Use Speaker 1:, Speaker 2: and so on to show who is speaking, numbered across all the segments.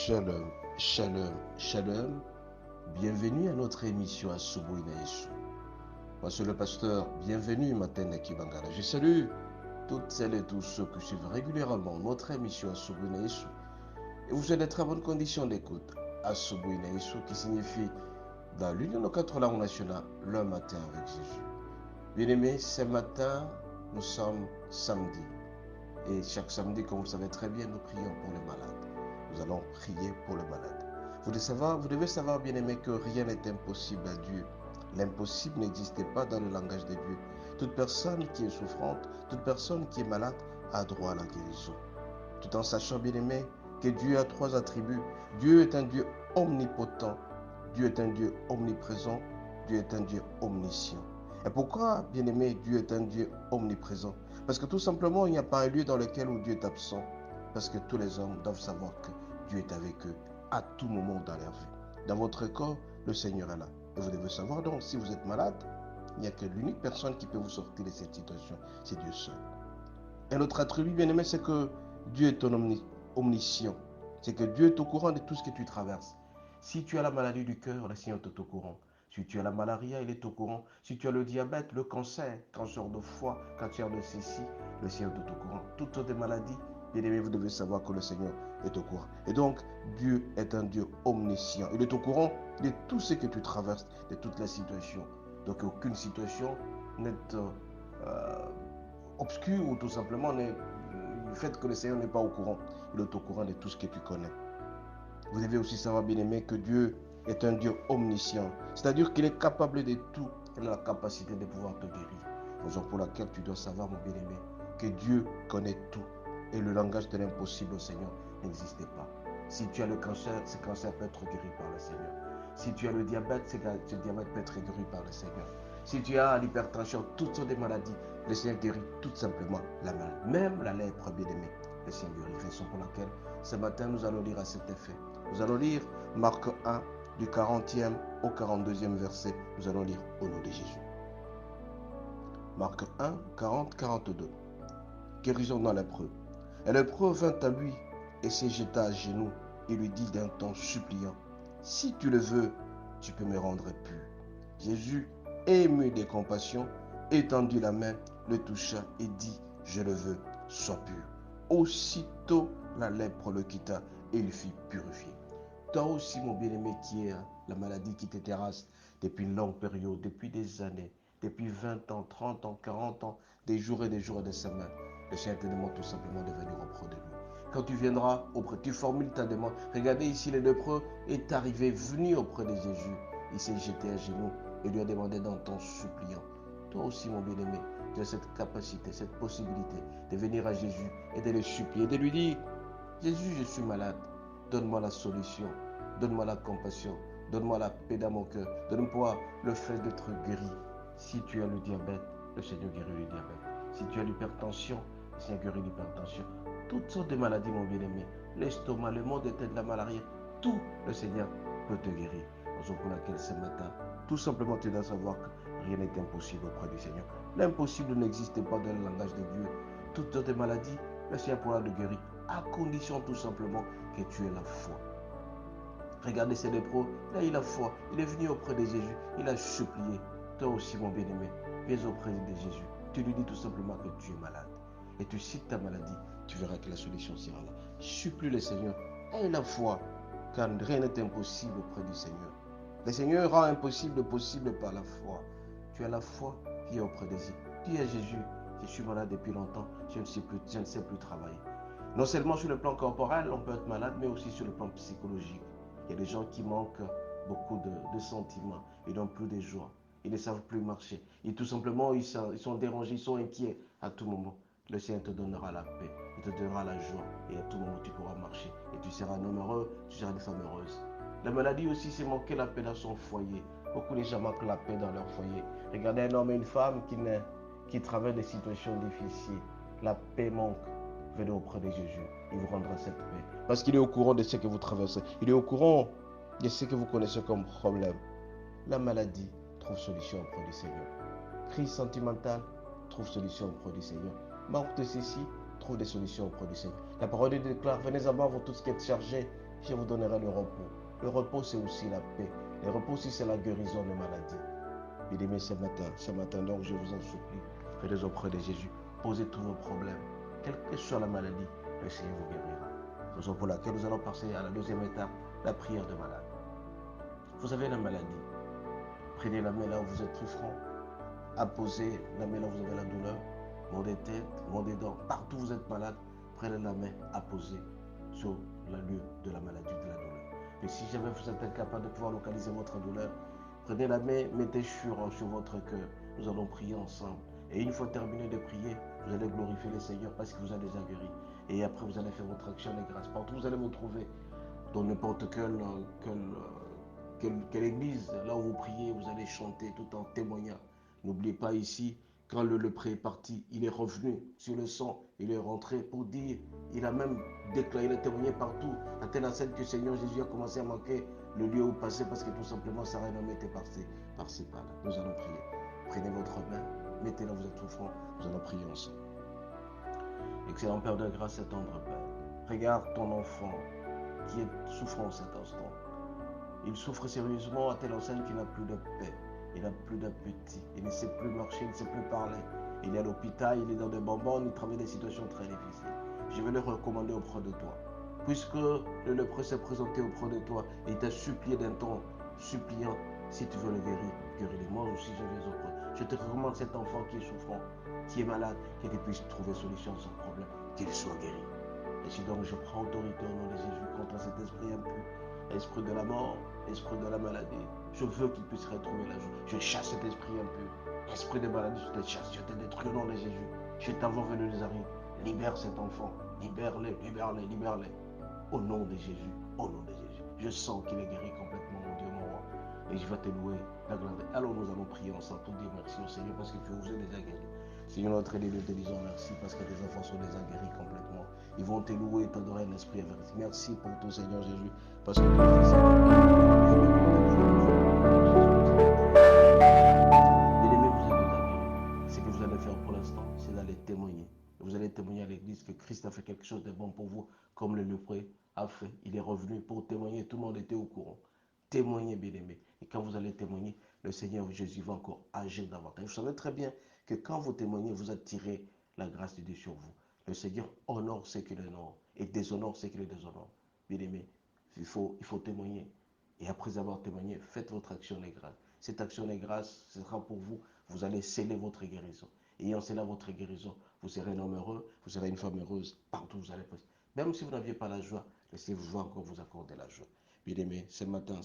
Speaker 1: Shalom, shalom, shalom. Bienvenue à notre émission à Asubuhi na Yesu. Moi, c'est le pasteur. Bienvenue, Matene Kibangala. Je salue toutes celles et tous ceux qui suivent régulièrement notre émission à Asubuhi na Yesu. Et vous êtes de très bonnes conditions d'écoute. Asubuhi na Yesu, qui signifie dans l'une de nos 4 langues nationales, le matin avec Jésus. Bien-aimés, ce matin, nous sommes samedi. Et chaque samedi, comme vous le savez très bien, nous prions pour les malades. Nous allons prier pour les malades. Vous devez savoir, bien-aimés, que rien n'est impossible à Dieu. L'impossible n'existe pas dans le langage de Dieu. Toute personne qui est souffrante, toute personne qui est malade a droit à la guérison. Tout en sachant, bien-aimés, que Dieu a 3 attributs. Dieu est un Dieu omnipotent. Dieu est un Dieu omniprésent. Dieu est un Dieu omniscient. Et pourquoi, bien-aimé, Dieu est un Dieu omniprésent? Parce que tout simplement, il n'y a pas un lieu dans lequel où Dieu est absent. Parce que tous les hommes doivent savoir que Dieu est avec eux à tout moment dans leur vie. Dans votre corps, le Seigneur est là. Et vous devez savoir donc, si vous êtes malade, il n'y a que l'unique personne qui peut vous sortir de cette situation, c'est Dieu seul. Et notre attribut, bien-aimé, c'est que Dieu est ton omniscient. C'est que Dieu est au courant de tout ce que tu traverses. Si tu as la maladie du cœur, le Seigneur est au courant. Si tu as la malaria, il est au courant. Si tu as le diabète, le cancer de foie, cancer de ceci, le Seigneur est au courant. Toutes sortes de maladies, bien-aimés, vous devez savoir que le Seigneur est au courant. Et donc, Dieu est un Dieu omniscient. Il est au courant de tout ce que tu traverses, de toutes les situations. Donc, aucune situation n'est obscure ou tout simplement le fait que le Seigneur n'est pas au courant. Il est au courant de tout ce que tu connais. Vous devez aussi savoir, bien-aimé, que Dieu est un Dieu omniscient. C'est-à-dire qu'il est capable de tout. Il a la capacité de pouvoir te guérir. Raison pour laquelle tu dois savoir, mon bien-aimé, que Dieu connaît tout. Et le langage de l'impossible au Seigneur n'existe pas. Si tu as le cancer, ce cancer peut être guéri par le Seigneur. Si tu as le diabète, ce diabète peut être guéri par le Seigneur. Si tu as l'hypertension, toutes sortes de maladies, le Seigneur guérit tout simplement la maladie. Même la lèpre, bien-aimé, le Seigneur guérit. Raison pour laquelle, ce matin, nous allons lire à cet effet. Nous allons lire Marc 1, du 40e au 42e verset. Nous allons lire au nom de Jésus. Marc 1, 40, 42. Guérison dans lépreux. Et le lépreux vint à lui et se jeta à genoux et lui dit d'un ton suppliant, « Si tu le veux, tu peux me rendre pur. » Jésus, ému de compassion, étendit la main, le toucha et dit, « Je le veux, sois pur. » Aussitôt, la lèpre le quitta et il fut purifié. Toi aussi, mon bien-aimé, qui est la maladie qui te terrasse depuis une longue période, depuis des années, depuis 20 ans, 30 ans, 40 ans, des jours et des semaines, le Seigneur te demande tout simplement de venir auprès de lui. Quand tu viendras auprès, tu formules ta demande. Regardez ici, le lépreux est arrivé, venu auprès de Jésus. Il s'est jeté à genoux et lui a demandé d'un ton suppliant. Toi aussi, mon bien-aimé, tu as cette capacité, cette possibilité de venir à Jésus et de le supplier, de lui dire, Jésus, je suis malade, donne-moi la solution, donne-moi la compassion, donne-moi la paix dans mon cœur, donne-moi le fait d'être guéri. Si tu as le diabète, le Seigneur guérit le diabète. Si tu as l'hypertension, le Seigneur guérit l'hypertension. Toutes sortes de maladies, mon bien-aimé, l'estomac, le mal de tête, la malaria, tout le Seigneur peut te guérir. Raison pour laquelle ce matin, tout simplement tu dois savoir que rien n'est impossible auprès du Seigneur. L'impossible n'existe pas dans le langage de Dieu. Toutes sortes de maladies, le Seigneur pourra te guérir, à condition tout simplement que tu aies la foi. Regardez ces lépreux, il a eu la foi, il est venu auprès de Jésus, il a supplié. Toi aussi, mon bien-aimé, viens auprès de Jésus. Tu lui dis tout simplement que tu es malade. Et tu cites ta maladie, tu verras que la solution sera là. Supplie le Seigneur, aie la foi, car rien n'est impossible auprès du Seigneur. Le Seigneur rend impossible possible par la foi. Tu as la foi qui est auprès de Jésus. Dis à Jésus, je suis malade depuis longtemps, je ne sais plus travailler. Non seulement sur le plan corporel, on peut être malade, mais aussi sur le plan psychologique. Il y a des gens qui manquent beaucoup de sentiments, ils n'ont plus de joie, ils ne savent plus marcher. Et tout simplement, ils sont dérangés, ils sont inquiets à tout moment. Le Seigneur te donnera la paix, il te donnera la joie, et à tout moment tu pourras marcher. Et tu seras un homme heureux, tu seras une femme heureuse. La maladie aussi, c'est manquer la paix dans son foyer. Beaucoup de gens manquent la paix dans leur foyer. Regardez un homme et une femme qui traversent des situations difficiles. La paix manque. Venez auprès de Jésus, il vous rendra cette paix. Parce qu'il est au courant de ce que vous traversez. Il est au courant de ce que vous connaissez comme problème. La maladie trouve solution auprès du Seigneur. Crise sentimentale trouve solution auprès du Seigneur. Manque de ceci trouve des solutions auprès du Seigneur. La parole de Dieu déclare, venez à moi, vous tous qui êtes chargés je vous donnerai le repos. Le repos, c'est aussi la paix. Le repos aussi, c'est la guérison des maladies. Bien-aimés, ce matin, donc, je vous en supplie, venez auprès de Jésus, posez tous vos problèmes. Quelle que soit la maladie, le Seigneur vous guérira. C'est raison pour laquelle nous allons passer à la deuxième étape, la prière de malade. Vous avez la maladie. Prenez la main là où vous êtes souffrant. Apposez la main là où vous avez la douleur. Maux de tête, maux des dents. Partout où vous êtes malade, prenez la main, apposez sur le lieu de la maladie, de la douleur. Et si jamais vous êtes incapable de pouvoir localiser votre douleur, prenez la main, mettez sur votre cœur. Nous allons prier ensemble. Et une fois terminé de prier, vous allez glorifier le Seigneur parce qu'il vous a déjà guéri. Et après, vous allez faire votre action de grâce. Partout où vous allez vous trouver, dans n'importe quelle église, là où vous priez, vous allez chanter tout en témoignant. N'oubliez pas ici, quand le lépreux est parti, il est revenu sur le sang, il est rentré pour dire, il a même déclaré, il a témoigné partout, à telle enseigne que le Seigneur Jésus a commencé à manquer le lieu où passer parce que tout simplement sa renommée était par-ci par-là. Nous allons prier. Prenez votre main, mettez là où vous êtes souffrant, nous allons prier ensemble. Excellent Père de grâce et tendre Père, regarde ton enfant qui est souffrant cet instant. Il souffre sérieusement à telle enseigne qu'il n'a plus de paix, il n'a plus d'appétit, il ne sait plus marcher, il ne sait plus parler. Il est à l'hôpital, il est dans des bonbons, il travaille des situations très difficiles. Je vais le recommander auprès de toi. Puisque le lépreux s'est présenté auprès de toi et il t'a supplié d'un ton suppliant, si tu veux le guérir, guéris-le. Moi aussi je vais auprès. Je te recommande cet enfant qui est souffrant, qui est malade, qu'il puisse trouver solution à son problème, qu'il soit guéri. Et si donc je prends autorité au nom de Jésus contre cet esprit impur, esprit de la mort, esprit de la maladie, je veux qu'il puisse retrouver la joie. Je chasse cet esprit impur. Esprit de maladie, je te chasse, je te détruis au nom de Jésus. Je t'envoie venir les arrêts. Libère cet enfant. Libère-les, libère-les, libère-les. Au nom de Jésus, au nom de Jésus. Je sens qu'il est guéri complètement, mon Dieu, mon roi. Et je vais te louer la gloire. Alors nous allons prier ensemble pour dire merci au Seigneur parce que tu vous as déjà guéri. Seigneur notre Dieu, nous te disons merci parce que tes enfants sont déjà guéris complètement. Ils vont te louer et t'adorer en esprit et vérité. Merci pour ton Seigneur Jésus parce que tu es fils. Bien-aimés, vous êtes déjà guéris. Ce que vous allez faire pour l'instant, c'est d'aller témoigner. Vous allez témoigner à l'église que Christ a fait quelque chose de bon pour vous, comme le lépreux a fait. Il est revenu pour témoigner. Tout le monde était au courant. Témoignez, bien-aimés. Et quand vous allez témoigner, le Seigneur Jésus va encore agir davantage. Vous savez très bien que quand vous témoignez, vous attirez la grâce de Dieu sur vous. Le Seigneur honore ceux qui l'honorent et déshonore ceux qui le déshonorent. Bien-aimés, il faut témoigner. Et après avoir témoigné, faites votre action de grâce. Cette action de grâce sera pour vous. Vous allez sceller votre guérison. Et en scellant votre guérison, vous serez un homme heureux, vous serez une femme heureuse partout où vous allez passer. Même si vous n'aviez pas la joie, le Seigneur va encore vous accorder la joie. Bien-aimés, ce matin,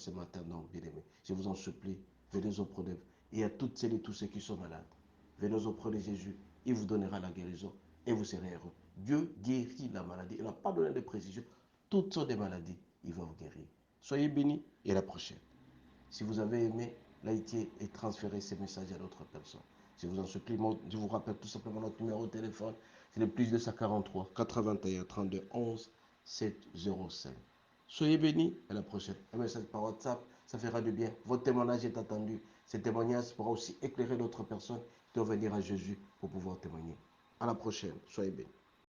Speaker 1: non, bien-aimés, je vous en supplie, venez auprès de vous. Et à toutes celles et tous ceux qui sont malades, venez auprès de Jésus, il vous donnera la guérison et vous serez heureux. Dieu guérit la maladie. Il n'a pas donné de précision. Toutes sortes de maladies, il va vous guérir. Soyez bénis et à la prochaine. Si vous avez aimé, likez et transférez ces messages à d'autres personnes. Je vous en supplie, je vous rappelle tout simplement notre numéro de téléphone. C'est le plus 243 81 32 11 705. Soyez bénis, à la prochaine. Un message par WhatsApp, ça fera du bien. Votre témoignage est attendu. Ces témoignages pourra aussi éclairer d'autres personnes qui doivent venir à Jésus pour pouvoir témoigner. À la prochaine. Soyez bénis.